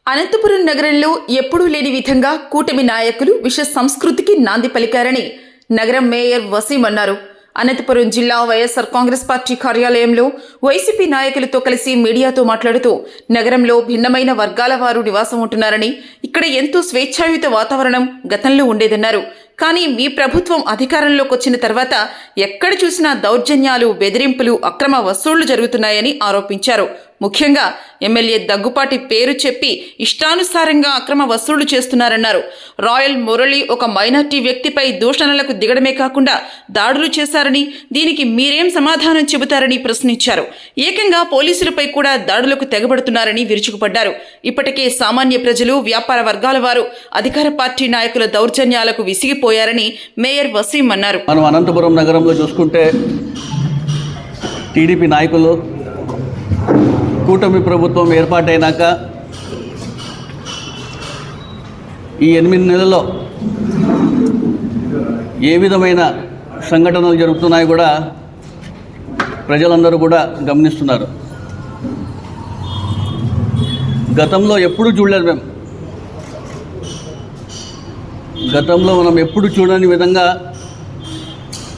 అనంతపురం నగరంలో ఎప్పుడూ లేని విధంగా కూటమి నాయకులు విష సంస్కృతికి నాంది పలికారని నగరం మేయర్ వసీం అన్నారు. అనంతపురం జిల్లా వైఎస్ఆర్ కాంగ్రెస్ పార్టీ కార్యాలయంలో వైసీపీ నాయకులతో కలిసి మీడియాతో మాట్లాడుతూ నగరంలో భిన్నమైన వర్గాల వారు నివాసం ఉంటున్నారని, ఇక్కడ ఎంతో స్వేచ్ఛాయుత వాతావరణం గతంలో ఉండేదన్నారు. కానీ మీ ప్రభుత్వం అధికారంలోకి వచ్చిన తర్వాత ఎక్కడ చూసినా దౌర్జన్యాలు, బెదిరింపులు, అక్రమ వసూళ్లు జరుగుతున్నాయని ఆరోపించారు. ముఖ్యంగా ఎమ్మెల్యే దగ్గుపాటి పేరు చెప్పి ఇష్టానుసారంగా అక్రమ వసూళ్లు చేస్తున్నారన్నారు. రాయల్ మురళి ఒక మైనార్టీ వ్యక్తిపై దూషణలకు దిగడమే కాకుండా దాడులు చేశారని, దీనికి మీరేం సమాధానం చెబుతారని ప్రశ్నించారు. ఏకంగా పోలీసులపై కూడా దాడులకు తెగబడుతున్నారని విరుచుకుపడ్డారు. ఇప్పటికే సామాన్య ప్రజలు, వ్యాపార వర్గాల వారు అధికార పార్టీ నాయకుల దౌర్జన్యాలకు విసిగిపోయారని మేయర్ వసీం అన్నారు. మనం అనంతపురం నగరంలో చూసుకుంటే టీడీపీ నాయకులు కూటమి ప్రభుత్వం ఏర్పాటైనాక ఈ 8 నెలల్లో ఏ విధమైన సంఘటనలు జరుగుతున్నాయో కూడా ప్రజలందరూ కూడా గమనిస్తున్నారు. గతంలో ఎప్పుడూ చూడలేదు మేము. గతంలో మనం ఎప్పుడు చూడని విధంగా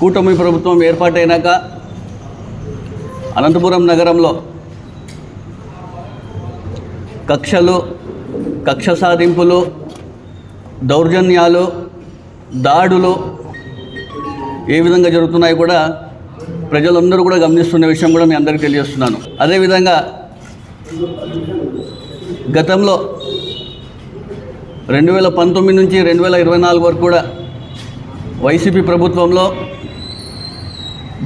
కూటమి ప్రభుత్వం ఏర్పాటైనాక అనంతపురం నగరంలో కక్ష సాధింపులు, దౌర్జన్యాలు, దాడులు ఏ విధంగా జరుగుతున్నాయో కూడా ప్రజలందరూ కూడా గమనిస్తున్న విషయం కూడా మీ అందరికీ తెలియజేస్తున్నాను. అదేవిధంగా గతంలో 2019 నుంచి 2024 వరకు కూడా వైసీపీ ప్రభుత్వంలో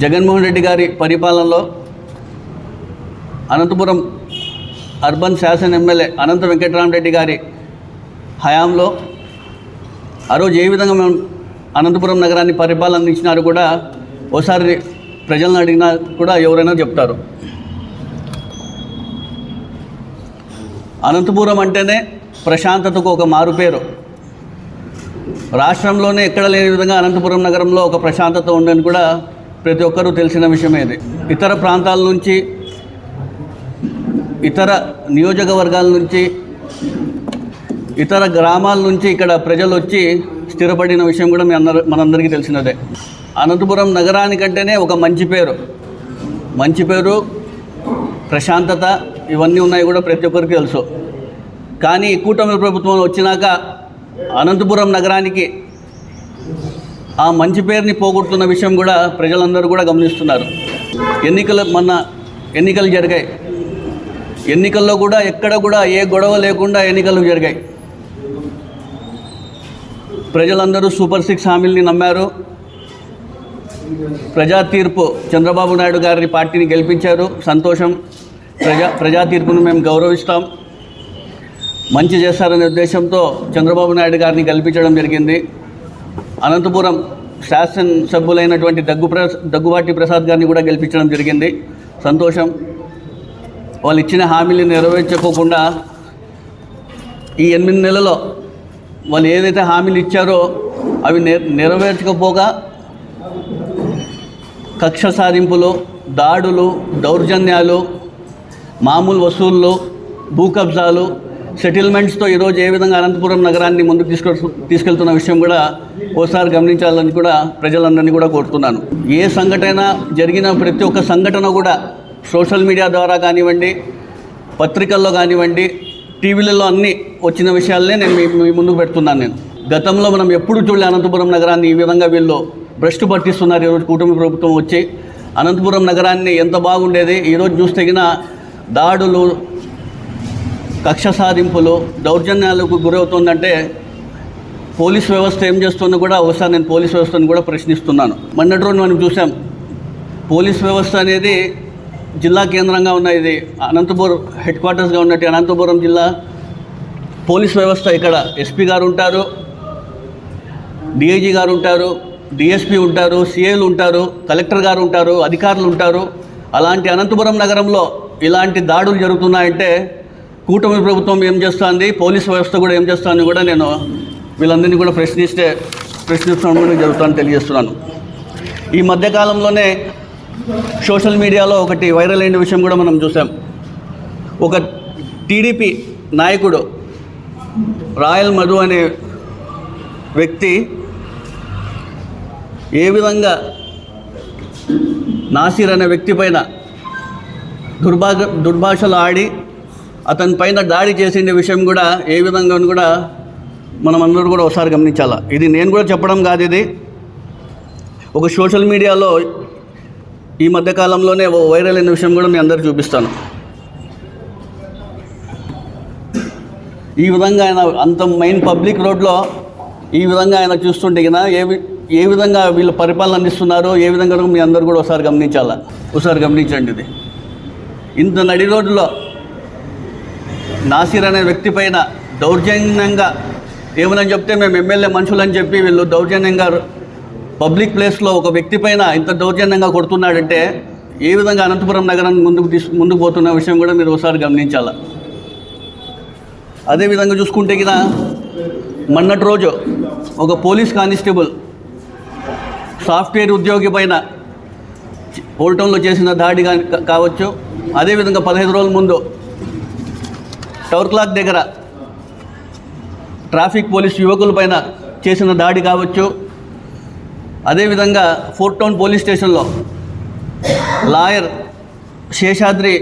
జగన్మోహన్ రెడ్డి గారి పరిపాలనలో అనంతపురం అర్బన్ శాసన ఎమ్మెల్యే అనంత వెంకటరామరెడ్డి గారి హయాంలో ఆ రోజు ఏ విధంగా మేము అనంతపురం నగరాన్ని పరిపాలన కూడా ఓసారి ప్రజలను అడిగినా కూడా ఎవరైనా చెప్తారు. అనంతపురం అంటేనే ప్రశాంతతకు ఒక మారుపేరు. రాష్ట్రంలోనే ఎక్కడ లేని విధంగా అనంతపురం నగరంలో ఒక ప్రశాంతత ఉందని కూడా ప్రతి ఒక్కరూ తెలిసిన విషయమే. ఇది ఇతర ప్రాంతాల నుంచి, ఇతర నియోజకవర్గాల నుంచి, ఇతర గ్రామాల నుంచి ఇక్కడ ప్రజలు వచ్చి స్థిరపడిన విషయం కూడా మనందరికీ తెలిసినదే. అనంతపురం నగరానికంటేనే ఒక మంచి పేరు, ప్రశాంతత ఇవన్నీ ఉన్నాయి కూడా ప్రతి ఒక్కరికి తెలుసు. కానీ కూటమి ప్రభుత్వం వచ్చినాక అనంతపురం నగరానికి ఆ మంచి పేరుని పోగొడుతున్న విషయం కూడా ప్రజలందరూ కూడా గమనిస్తున్నారు. ఎన్నికలు జరిగాయి. ఎన్నికల్లో కూడా ఎక్కడ కూడా ఏ గొడవ లేకుండా ఎన్నికలు జరిగాయి. ప్రజలందరూ సూపర్ 6 హామీల్ని నమ్మారు. ప్రజా తీర్పు చంద్రబాబు నాయుడు గారి పార్టీని గెలిపించారు. సంతోషం. ప్రజా తీర్పును మేము గౌరవిస్తాం. మంచి చేస్తారనే ఉద్దేశంతో చంద్రబాబు నాయుడు గారిని గెలిపించడం జరిగింది. అనంతపురం శాసనసభ్యులైనటువంటి దగ్గుబాటి ప్రసాద్ గారిని కూడా గెలిపించడం జరిగింది. సంతోషం. వాళ్ళు ఇచ్చిన హామీలు నెరవేర్చుకోకుండా ఈ 8 నెలల్లో వాళ్ళు ఏదైతే హామీలు ఇచ్చారో అవి నెరవేర్చకపోగా కక్ష సాధింపులు, దాడులు, దౌర్జన్యాలు, మామూలు వసూళ్ళు, భూ కబ్జాలు, సెటిల్మెంట్స్తో ఈరోజు ఏ విధంగా అనంతపురం నగరాన్ని ముందుకు తీసుకెళ్తున్న విషయం కూడా ఓసారి గమనించాలని కూడా ప్రజలందరినీ కూడా కోరుతున్నాను. ఏ సంఘటన జరిగిన ప్రతి ఒక్క సంఘటన కూడా సోషల్ మీడియా ద్వారా కానివ్వండి, పత్రికల్లో కానివ్వండి, టీవీలలో అన్నీ వచ్చిన విషయాలనే నేను మీ ముందుకు పెడుతున్నాను. గతంలో మనం ఎప్పుడు చూడలే అనంతపురం నగరాన్ని ఈ విధంగా వీళ్ళు భ్రష్టు పట్టిస్తున్నారు. ఈరోజు కూటమి ప్రభుత్వం వచ్చి అనంతపురం నగరాన్ని ఎంత బాగుండేది ఈరోజు చూస్తగిన దాడులు, కక్ష సాధింపులు, దౌర్జన్యాలకు గురవుతుందంటే పోలీస్ వ్యవస్థ ఏం చేస్తుందో కూడా ఒకసారి నేను పోలీస్ వ్యవస్థను కూడా ప్రశ్నిస్తున్నాను. మొన్నటి రోజు మనం చూసాం, పోలీస్ వ్యవస్థ అనేది జిల్లా కేంద్రంగా ఉన్న ఇది అనంతపురం హెడ్ క్వార్టర్స్గా ఉన్నట్టు అనంతపురం జిల్లా పోలీస్ వ్యవస్థ ఇక్కడ ఎస్పీ గారు ఉంటారు, డిఐజీ గారు ఉంటారు, డిఎస్పీ ఉంటారు, సిఐలు ఉంటారు, కలెక్టర్ గారు ఉంటారు, అధికారులు ఉంటారు. అలాంటి అనంతపురం నగరంలో ఇలాంటి దాడులు జరుగుతున్నాయంటే కూటమి ప్రభుత్వం ఏం చేస్తుంది, పోలీస్ వ్యవస్థ కూడా ఏం చేస్తుందని కూడా నేను వీళ్ళందరినీ కూడా ప్రశ్నిస్తున్నాను జరుగుతానని తెలియజేస్తున్నాను. ఈ మధ్యకాలంలోనే సోషల్ మీడియాలో ఒకటి వైరల్ అయిన విషయం కూడా మనం చూసాం. ఒక టీడీపీ నాయకుడు రాయల్ మధు అనే వ్యక్తి ఏ విధంగా నాసిర్ అనే వ్యక్తి పైన దుర్భాషలు ఆడి అతని పైన దాడి చేసిన విషయం కూడా ఏ విధంగా కూడా మనం అందరూ కూడా ఒకసారి గమనించాలా. ఇది నేను కూడా చెప్పడం కాదు, ఇది ఒక సోషల్ మీడియాలో ఈ మధ్యకాలంలోనే వైరల్ అయిన విషయం కూడా మీ అందరికీ చూపిస్తాను. ఈ విధంగా ఆయన అంత మెయిన్ పబ్లిక్ రోడ్లో ఈ విధంగా ఆయన చూస్తుంటే కదా ఏ విధంగా వీళ్ళు పరిపాలన అందిస్తున్నారో ఏ విధంగా మీ అందరూ కూడా ఒకసారి గమనించాలా. ఒకసారి గమనించండి. ఇది ఇంత నడి రోడ్డులో నాసిర్ అనే వ్యక్తి పైన దౌర్జన్యంగా ఏమని చెప్తే మేము ఎమ్మెల్యే మనుషులని చెప్పి వీళ్ళు దౌర్జన్యంగా పబ్లిక్ ప్లేస్లో ఒక వ్యక్తి పైన ఇంత దౌర్జన్యంగా కొడుతున్నాడంటే ఏ విధంగా అనంతపురం నగరాన్ని ముందుకు పోతున్న విషయం కూడా మీరు ఒకసారి గమనించాలా. అదేవిధంగా చూసుకుంటే కింద మొన్నటి రోజు ఒక పోలీస్ కానిస్టేబుల్ సాఫ్ట్వేర్ ఉద్యోగి పైన ఓల్టౌన్లో చేసిన దాడి కావచ్చు. అదేవిధంగా 15 రోజుల ముందు టవర్ క్లాక్ దగ్గర ట్రాఫిక్ పోలీస్ యువకుల పైన చేసిన దాడి కావచ్చు. అదేవిధంగా ఫోర్ట్ టౌన్ పోలీస్ స్టేషన్లో లాయర్ శేషాద్రి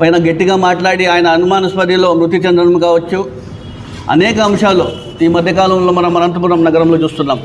పైన గట్టిగా మాట్లాడి ఆయన అనుమానాస్పదిలో మృతి చెందడం కావచ్చు. అనేక అంశాలు ఈ మధ్యకాలంలో మనం అనంతపురం నగరంలో చూస్తున్నాం.